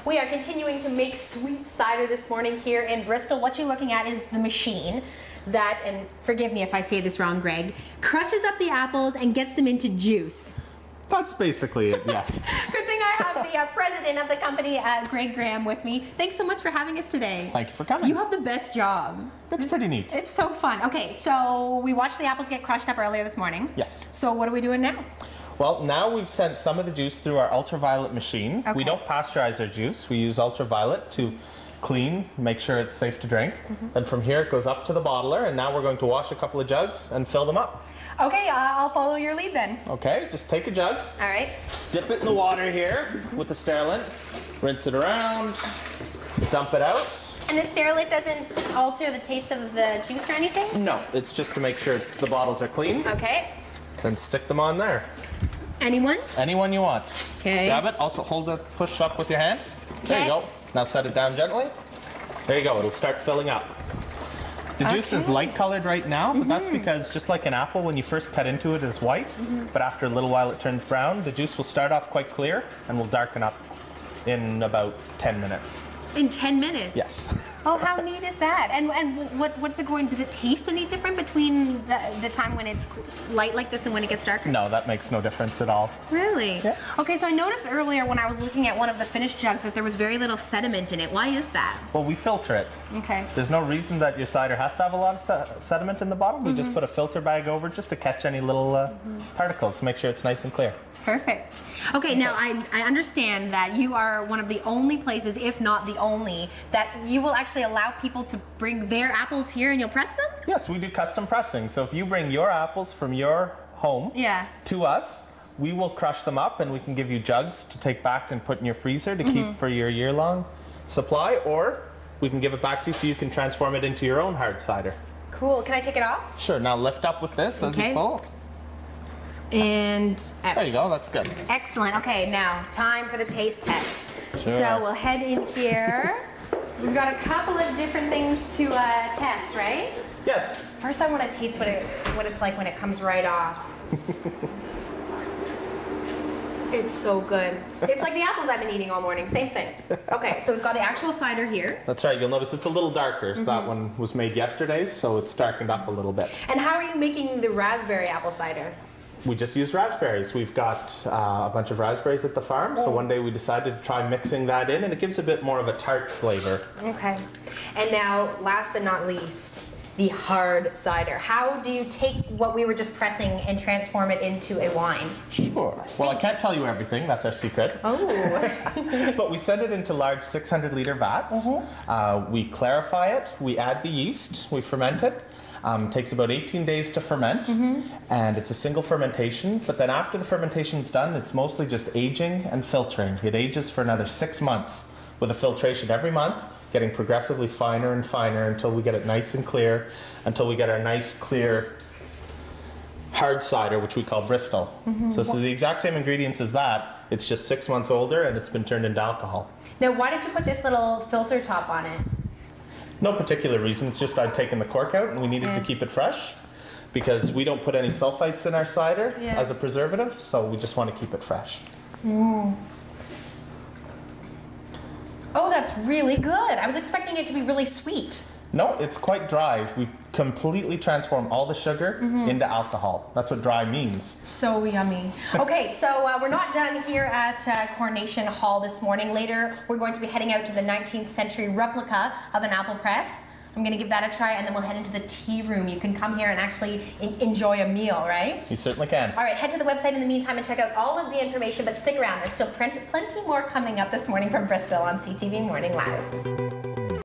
We are continuing to make sweet cider this morning here in Bristol. What you're looking at is the machine that, and forgive me if I say this wrong, Greg, crushes up the apples and gets them into juice. That's basically it, yes. Good thing I have the president of the company, Greg Graham, with me. Thanks so much for having us today. Thank you for coming. You have the best job. It's pretty neat. It's so fun. Okay, so we watched the apples get crushed up earlier this morning. Yes. So what are we doing now? Well, now we've sent some of the juice through our ultraviolet machine. Okay. We don't pasteurize our juice. We use ultraviolet to clean, make sure it's safe to drink. And from here it goes up to the bottler, and now we're going to wash a couple of jugs and fill them up. Okay, I'll follow your lead then. Okay, just take a jug. All right. Dip it in the water here with the sterilant. Rinse it around. Dump it out. And the sterilant doesn't alter the taste of the juice or anything? No, it's just to make sure the bottles are clean. Okay. Then stick them on there. Anyone? Anyone you want. Okay. Grab it. Also hold it, push up with your hand. Okay. There you go. Now set it down gently. There you go. It'll start filling up. The juice is light colored right now, but that's because just like an apple, when you first cut into it, it's white, but after a little while it turns brown. The juice will start off quite clear and will darken up in about 10 minutes. In 10 minutes? Yes. Oh, how neat is that? And what's it going, does it taste any different between the time when it's light like this and when it gets darker? No, that makes no difference at all. Really? Yeah. Okay, so I noticed earlier when I was looking at one of the finished jugs that there was very little sediment in it. Why is that? Well, we filter it. Okay. There's no reason that your cider has to have a lot of sediment in the bottom. We just put a filter bag over just to catch any little particles, make sure it's nice and clear. Perfect. Okay, now I understand that you are one of the only places, if not the only, that you will actually allow people to bring their apples here and you'll press them? Yes, we do custom pressing. So if you bring your apples from your home to us, we will crush them up and we can give you jugs to take back and put in your freezer to keep for your year-long supply, or we can give it back to you so you can transform it into your own hard cider. Cool. Can I take it off? Sure. Now lift up with this as you pull. And out. There you go, that's good. Excellent. Okay, now time for the taste test. Sure. So we'll head in here. We've got a couple of different things to test, right? Yes. First, I want to taste what it's like when it comes right off. It's so good. It's like the apples I've been eating all morning. Same thing. Okay, so we've got the actual cider here. That's right. You'll notice it's a little darker. So that one was made yesterday, so it's darkened up a little bit. And how are you making the raspberry apple cider? We just use raspberries. We've got a bunch of raspberries at the farm, so one day we decided to try mixing that in, and it gives a bit more of a tart flavor. Okay. And now, last but not least, the hard cider. How do you take what we were just pressing and transform it into a wine? Sure. Well, I can't tell you everything. That's our secret. Oh. But we send it into large 600-liter vats. We clarify it. We add the yeast. We ferment it. Takes about 18 days to ferment, and it's a single fermentation, but then after the fermentation's done, it's mostly just aging and filtering. It ages for another 6 months with a filtration every month, getting progressively finer and finer until we get it nice and clear, until we get our nice, clear, hard cider, which we call Bristol. So this is the exact same ingredients as that, it's just 6 months older and it's been turned into alcohol. Now, why did you put this little filter top on it? No particular reason, it's just I'd taken the cork out and we needed to keep it fresh because we don't put any sulfites in our cider as a preservative, so we just want to keep it fresh. Oh, that's really good. I was expecting it to be really sweet. No, it's quite dry. We completely transform all the sugar into alcohol. That's what dry means. So yummy. Okay, so we're not done here at Coronation Hall this morning. Later, we're going to be heading out to the 19th century replica of an apple press. I'm going to give that a try, and then we'll head into the tea room. You can come here and actually enjoy a meal, right? You certainly can. All right, head to the website in the meantime and check out all of the information, but stick around. There's still plenty more coming up this morning from Bristol on CTV Morning Live.